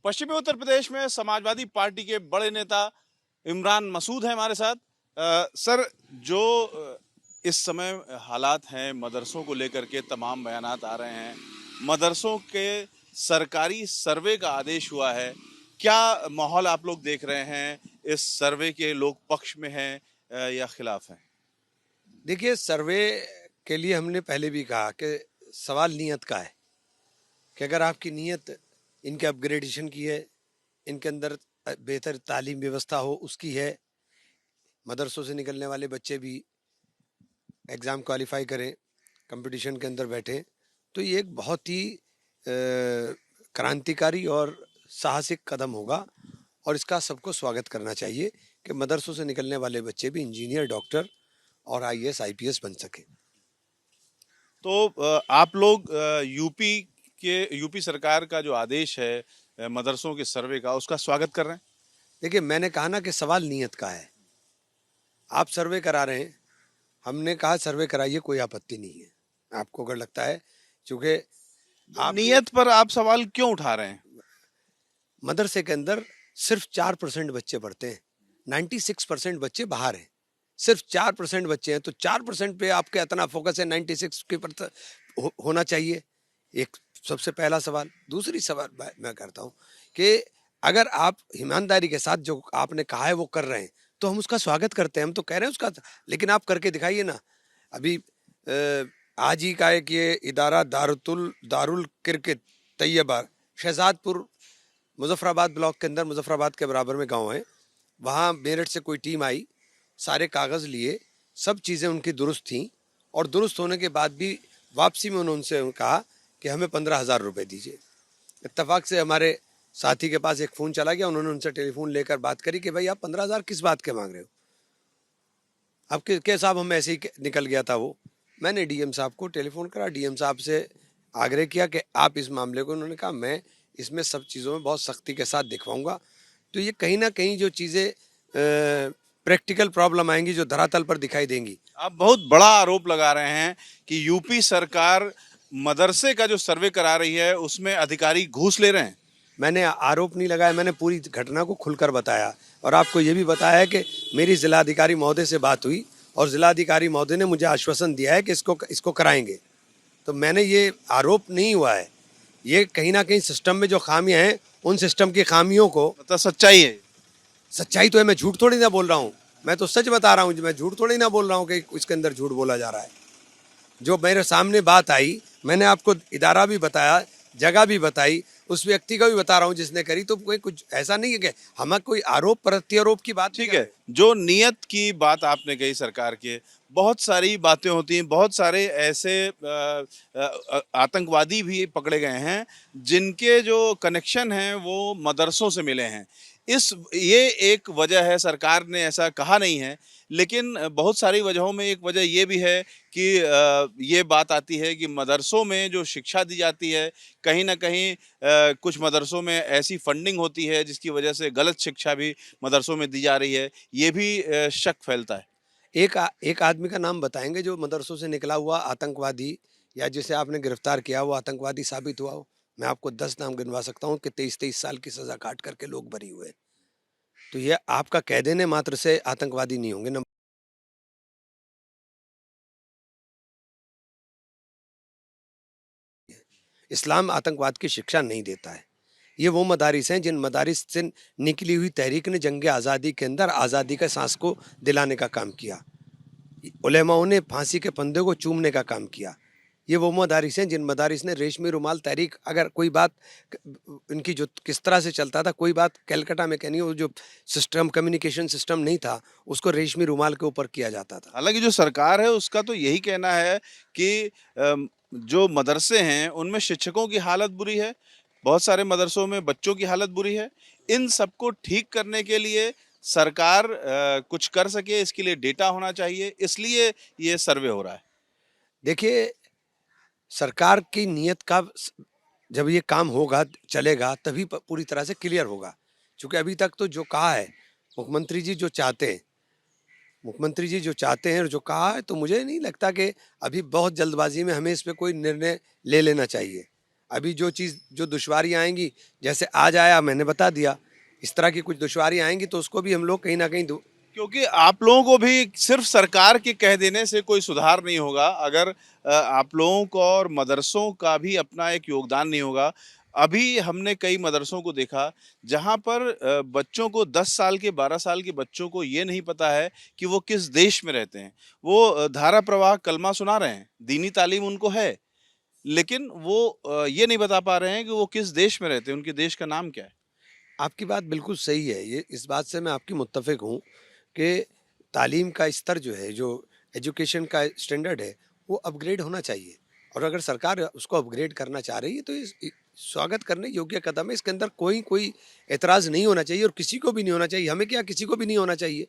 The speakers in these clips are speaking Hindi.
पश्चिमी उत्तर प्रदेश में समाजवादी पार्टी के बड़े नेता इमरान मसूद हैं हमारे साथ। सर, जो इस समय हालात हैं मदरसों को लेकर के तमाम बयानात आ रहे हैं, मदरसों के सरकारी सर्वे का आदेश हुआ है, क्या माहौल आप लोग देख रहे हैं? इस सर्वे के लोग पक्ष में हैं या खिलाफ हैं? देखिए, सर्वे के लिए हमने पहले भी कहा कि सवाल नीयत का है कि अगर आपकी नीयत इनके अपग्रेडेशन की है, इनके अंदर बेहतर तालीम व्यवस्था हो उसकी है, मदरसों से निकलने वाले बच्चे भी एग्ज़ाम क्वालिफाई करें, कंपटीशन के अंदर बैठें, तो ये एक बहुत ही क्रांतिकारी और साहसिक कदम होगा और इसका सबको स्वागत करना चाहिए कि मदरसों से निकलने वाले बच्चे भी इंजीनियर, डॉक्टर और आईएएस, आईपीएस बन सकें। तो आप लोग यूपी सरकार का जो आदेश है मदरसों के सर्वे का, उसका स्वागत कर रहे हैं? देखिए, मैंने कहा ना कि सवाल नीयत का है। आप सर्वे करा रहे हैं, हमने कहा सर्वे कराइए, कोई आपत्ति नहीं है आपको अगर लगता है, क्योंकि आप नियत पर आप सवाल क्यों उठा रहे हैं? मदरसे के अंदर सिर्फ 4% बच्चे पढ़ते हैं, 96% बच्चे बाहर हैं, सिर्फ 4% बच्चे हैं, तो 4% पे आपके इतना फोकस है, 96 के पर होना चाहिए। एक सबसे पहला सवाल। दूसरी सवाल मैं करता हूँ कि अगर आप ईमानदारी के साथ जो आपने कहा है वो कर रहे हैं तो हम उसका स्वागत करते हैं, हम तो कह रहे हैं उसका, लेकिन आप करके दिखाइए ना। अभी आज ही का एक ये इदारा दारुल क्रिकेट तैयबा शहजादपुर मुजफ्फराबाद ब्लॉक के अंदर, मुजफ्फराबाद के बराबर में गांव है, वहाँ मेरठ से कोई टीम आई, सारे कागज़ लिए, सब चीज़ें उनकी दुरुस्त थीं और दुरुस्त होने के बाद भी वापसी में उन्होंने उनसे कहा कि हमें 15,000 रुपये दीजिए। इत्तेफाक से हमारे साथी के पास एक फ़ोन चला गया, उन्होंने उनसे टेलीफोन लेकर बात करी कि भाई आप 15,000 किस बात के मांग रहे हो? अब के साहब हम ऐसे ही निकल गया था वो। मैंने डीएम साहब को टेलीफोन करा, डीएम साहब से आग्रह किया कि आप इस मामले को, उन्होंने कहा मैं इसमें सब चीज़ों में बहुत सख्ती के साथ दिखवाऊंगा। तो ये कहीं ना कहीं जो चीज़ें प्रैक्टिकल प्रॉब्लम आएंगी जो धरातल पर दिखाई देंगी। आप बहुत बड़ा आरोप लगा रहे हैं कि यूपी सरकार मदरसे का जो सर्वे करा रही है उसमें अधिकारी घूस ले रहे हैं। मैंने आरोप नहीं लगाया, मैंने पूरी घटना को खुलकर बताया और आपको ये भी बताया है कि मेरी जिलाधिकारी महोदय से बात हुई और जिलाधिकारी महोदय ने मुझे आश्वासन दिया है कि इसको कराएंगे। तो मैंने ये आरोप नहीं हुआ है, ये कहीं ना कहीं सिस्टम में जो खामियां हैं उन सिस्टम की खामियों को, मतलब सच्चाई है। सच्चाई तो है, मैं झूठ थोड़ी ना बोल रहा हूँ, मैं तो सच बता रहा हूँ, मैं झूठ थोड़ी ना बोल रहा हूँ कि इसके अंदर झूठ बोला जा रहा है। जो मेरे सामने बात आई, मैंने आपको इदारा भी बताया, जगह भी बताई, उस व्यक्ति का भी बता रहा हूँ जिसने करी, तो कोई कुछ ऐसा नहीं है कि हमें कोई आरोप प्रत्यारोप की बात। ठीक है, जो नियत की बात आपने कही सरकार के, बहुत सारी बातें होती हैं, बहुत सारे ऐसे आतंकवादी भी पकड़े गए हैं जिनके जो कनेक्शन हैं वो मदरसों से मिले हैं। ये एक वजह है, सरकार ने ऐसा कहा नहीं है, लेकिन बहुत सारी वजहों में एक वजह ये भी है कि ये बात आती है कि मदरसों में जो शिक्षा दी जाती है, कहीं न कहीं कुछ मदरसों में ऐसी फंडिंग होती है जिसकी वजह से गलत शिक्षा भी मदरसों में दी जा रही है। ये भी शक फैलता है। एक आदमी का नाम बताएंगे जो मदरसों से निकला हुआ आतंकवादी या जिसे आपने गिरफ्तार किया वो आतंकवादी साबित हुआ हो? मैं आपको 10 नाम गिनवा सकता हूँ कि 23-23 साल की सजा काट करके लोग बरी हुए। तो ये आपका कह देने मात्र से आतंकवादी नहीं होंगे ना। इस्लाम आतंकवाद की शिक्षा नहीं देता है। ये वो मदारिस हैं जिन मदारिस से निकली हुई तहरीक ने जंग आज़ादी के अंदर आज़ादी का सांस को दिलाने का काम किया। उलेमाओं ने फांसी के फंदे को चूमने का काम किया। ये वो मदारिस हैं जिन मदारिस ने रेशमी रुमाल तहरीक, अगर कोई बात इनकी जो किस तरह से चलता था, कोई बात कलकत्ता में कहनी हो, जो सिस्टम कम्युनिकेशन सिस्टम नहीं था उसको रेशमी रुमाल के ऊपर किया जाता था। हालाँकि जो सरकार है उसका तो यही कहना है कि जो मदरसे हैं उनमें शिक्षकों की हालत बुरी है, बहुत सारे मदरसों में बच्चों की हालत बुरी है। इन सबको ठीक करने के लिए सरकार कुछ कर सके, इसके लिए डेटा होना चाहिए, इसलिए ये सर्वे हो रहा है। देखिए, सरकार की नीयत का जब ये काम होगा, चलेगा, तभी पूरी तरह से क्लियर होगा। क्योंकि अभी तक तो जो कहा है मुख्यमंत्री जी, जो चाहते हैं, मुख्यमंत्री जी जो चाहते हैं और जो कहा है, तो मुझे नहीं लगता कि अभी बहुत जल्दबाजी में हमें इस पे कोई निर्णय ले लेना चाहिए। अभी जो चीज़ जो दुश्वारियाँ आएंगी, जैसे आज आया मैंने बता दिया, इस तरह की कुछ दुश्वारियाँ आएंगी तो उसको भी हम लोग कहीं ना कहीं क्योंकि आप लोगों को भी सिर्फ सरकार के कह देने से कोई सुधार नहीं होगा। अगर आप लोगों को और मदरसों का भी अपना एक योगदान नहीं होगा। अभी हमने कई मदरसों को देखा जहाँ पर बच्चों को 10 साल के 12 साल के बच्चों को ये नहीं पता है कि वो किस देश में रहते हैं। वो धारा प्रवाह कलमा सुना रहे हैं, दीनी तालीम उनको है, लेकिन वो ये नहीं बता पा रहे हैं कि वो किस देश में रहते हैं, उनके देश का नाम क्या है। आपकी बात बिल्कुल सही है। ये इस बात से मैं आपकी मुत्तफ़िक हूँ कि तालीम का स्तर जो है, जो एजुकेशन का स्टैंडर्ड है, वो अपग्रेड होना चाहिए। और अगर सरकार उसको अपग्रेड करना चाह रही है तो स्वागत करने योग्य कदम है। इसके अंदर कोई कोई एतराज़ नहीं होना चाहिए और किसी को भी नहीं होना चाहिए। हमें क्या, किसी को भी नहीं होना चाहिए।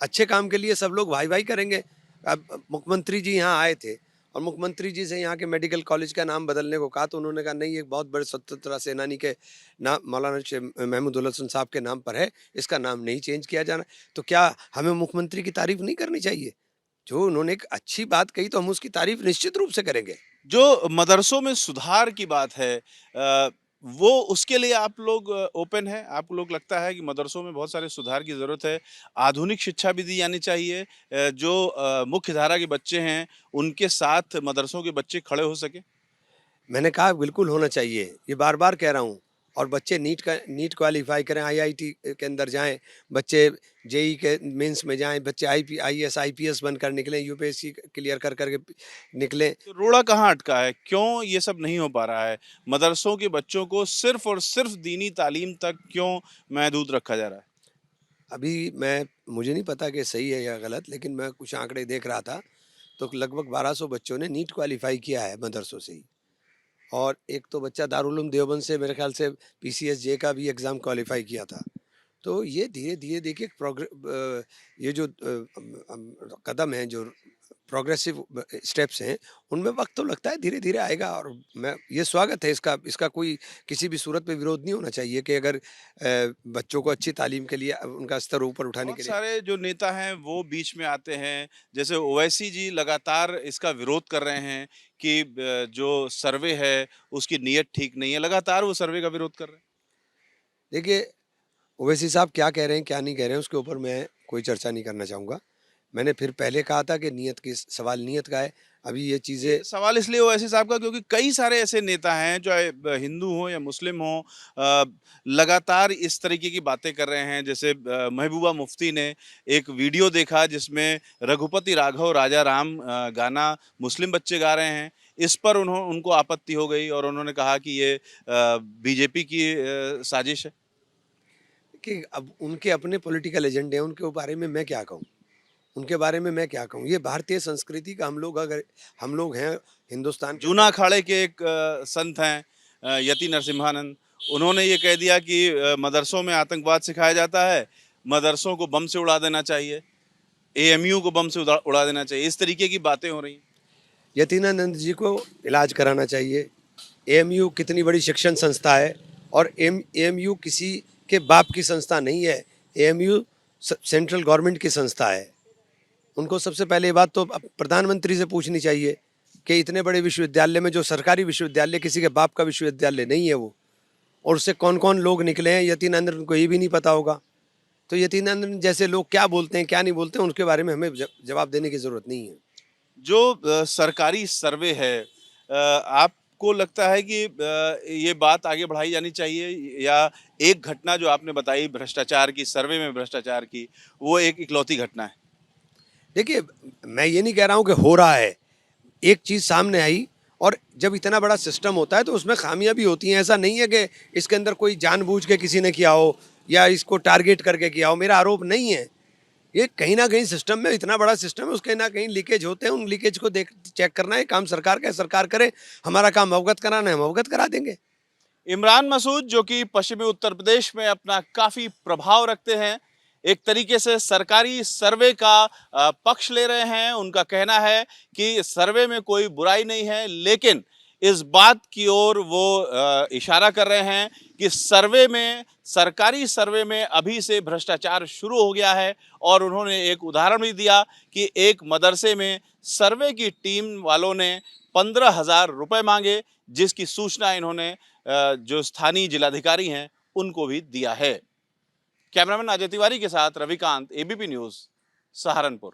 अच्छे काम के लिए सब लोग भाई भाई करेंगे। अब मुख्यमंत्री जी यहाँ आए थे और मुख्यमंत्री जी से यहाँ के मेडिकल कॉलेज का नाम बदलने को कहा तो उन्होंने कहा नहीं, एक बहुत बड़े स्वतंत्रता सेनानी के नाम मौलाना महमूदुल हसन साहब के नाम पर है, इसका नाम नहीं चेंज किया जाना। तो क्या हमें मुख्यमंत्री की तारीफ नहीं करनी चाहिए? जो उन्होंने एक अच्छी बात कही तो हम उसकी तारीफ निश्चित रूप से करेंगे। जो मदरसों में सुधार की बात है, वो उसके लिए आप लोग ओपन है? आपको लोग लगता है कि मदरसों में बहुत सारे सुधार की ज़रूरत है, आधुनिक शिक्षा भी दी जानी चाहिए, जो मुख्य धारा के बच्चे हैं, उनके साथ मदरसों के बच्चे खड़े हो सकें? मैंने कहा बिल्कुल होना चाहिए, ये बार बार कह रहा हूँ। और बच्चे नीट क्वालिफाई करें, आईआईटी के अंदर जाएं, बच्चे जेई के मेंस में जाएं, बच्चे आईएएस आईपीएस बनकर निकलें, यूपीएससी क्लियर कर करके निकलें। तो रोड़ा कहाँ अटका है? क्यों ये सब नहीं हो पा रहा है? मदरसों के बच्चों को सिर्फ़ और सिर्फ़ दीनी तालीम तक क्यों महदूद रखा जा रहा है? अभी मुझे नहीं पता कि सही है या गलत, लेकिन मैं कुछ आंकड़े देख रहा था तो लगभग 1200 बच्चों ने नीट क्वालिफाई किया है मदरसों से ही। और एक तो बच्चा दारुल उलूम देवबंद से मेरे ख्याल से पीसीएस जे का भी एग्ज़ाम क्वालिफाई किया था। तो ये धीरे धीरे देखिए ये जो कदम है, जो प्रोग्रेसिव स्टेप्स हैं, उनमें वक्त तो लगता है, धीरे धीरे आएगा। और मैं ये स्वागत है इसका, इसका कोई किसी भी सूरत में विरोध नहीं होना चाहिए कि अगर बच्चों को अच्छी तालीम के लिए उनका स्तर ऊपर उठाने बहुत के लिए। सारे जो नेता हैं वो बीच में आते हैं, जैसे ओवैसी जी लगातार इसका विरोध कर रहे हैं कि जो सर्वे है उसकी नीयत ठीक नहीं है, लगातार वो सर्वे का विरोध कर रहे हैं। देखिए, ओवैसी साहब क्या कह रहे हैं क्या नहीं कह रहे हैं उसके ऊपर मैं कोई चर्चा नहीं करना चाहूँगा। मैंने फिर पहले कहा था कि नीयत की, सवाल नीयत का है। अभी ये चीज़ें, ये सवाल इसलिए ओवैसी साहब का क्योंकि कई सारे ऐसे नेता हैं, चाहे हिंदू हों या मुस्लिम हों, लगातार इस तरीके की बातें कर रहे हैं। जैसे महबूबा मुफ्ती ने एक वीडियो देखा जिसमें रघुपति राघव राजा राम गाना मुस्लिम बच्चे गा रहे हैं। इस पर उनको आपत्ति हो गई और उन्होंने कहा कि ये बीजेपी की साजिश है। कि अब उनके अपने पॉलिटिकल एजेंडे हैं, उनके बारे में मैं क्या कहूँ? उनके बारे में मैं क्या कहूँ? ये भारतीय संस्कृति का हम लोग हैं हिंदुस्तान के जूना अंदर। अखाड़े के एक संत हैं, यति नरसिम्हानंद। उन्होंने ये कह दिया कि मदरसों में आतंकवाद सिखाया जाता है, मदरसों को बम से उड़ा देना चाहिए, एएमयू को बम से उड़ा देना चाहिए। इस तरीके की बातें हो रही हैं। यतीनानंद जी को इलाज कराना चाहिए। एएमयू कितनी बड़ी शिक्षण संस्था है और एएमयू किसी के बाप की संस्था नहीं है। एएमयू सेंट्रल गवर्नमेंट की संस्था है। उनको सबसे पहले ये बात तो प्रधानमंत्री से पूछनी चाहिए कि इतने बड़े विश्वविद्यालय में, जो सरकारी विश्वविद्यालय, किसी के बाप का विश्वविद्यालय नहीं है वो, और उससे कौन कौन लोग निकले हैं, यतीनानंद को ये भी नहीं पता होगा। तो यतीनानंद जैसे लोग क्या बोलते हैं क्या नहीं बोलते हैं, उनके बारे में हमें जवाब देने की ज़रूरत नहीं है। जो सरकारी सर्वे है, आपको लगता है कि ये बात आगे बढ़ाई जानी चाहिए, या एक घटना जो आपने बताई भ्रष्टाचार की, सर्वे में भ्रष्टाचार की, वो एक इकलौती घटना है? देखिए, मैं ये नहीं कह रहा हूँ कि हो रहा है। एक चीज़ सामने आई और जब इतना बड़ा सिस्टम होता है तो उसमें खामियां भी होती हैं। ऐसा नहीं है कि इसके अंदर कोई जानबूझ के किसी ने किया हो या इसको टारगेट करके किया हो। मेरा आरोप नहीं है। ये कहीं ना कहीं सिस्टम में, इतना बड़ा सिस्टम है, उसके ना कहीं लीकेज होते हैं। उन लीकेज को देख चेक करना है, काम सरकार का है, सरकार करे। हमारा काम अवगत कराना है, हम अवगत करा देंगे। इमरान मसूद जो कि पश्चिमी उत्तर प्रदेश में अपना काफी प्रभाव रखते हैं, एक तरीके से सरकारी सर्वे का पक्ष ले रहे हैं। उनका कहना है कि सर्वे में कोई बुराई नहीं है, लेकिन इस बात की ओर वो इशारा कर रहे हैं कि सर्वे में, सरकारी सर्वे में अभी से भ्रष्टाचार शुरू हो गया है। और उन्होंने एक उदाहरण भी दिया कि एक मदरसे में सर्वे की टीम वालों ने 15,000 रुपए मांगे, जिसकी सूचना इन्होंने जो स्थानीय जिलाधिकारी हैं उनको भी दिया है। कैमरामैन अजय तिवारी के साथ रविकांत, एबीपी न्यूज, सहारनपुर।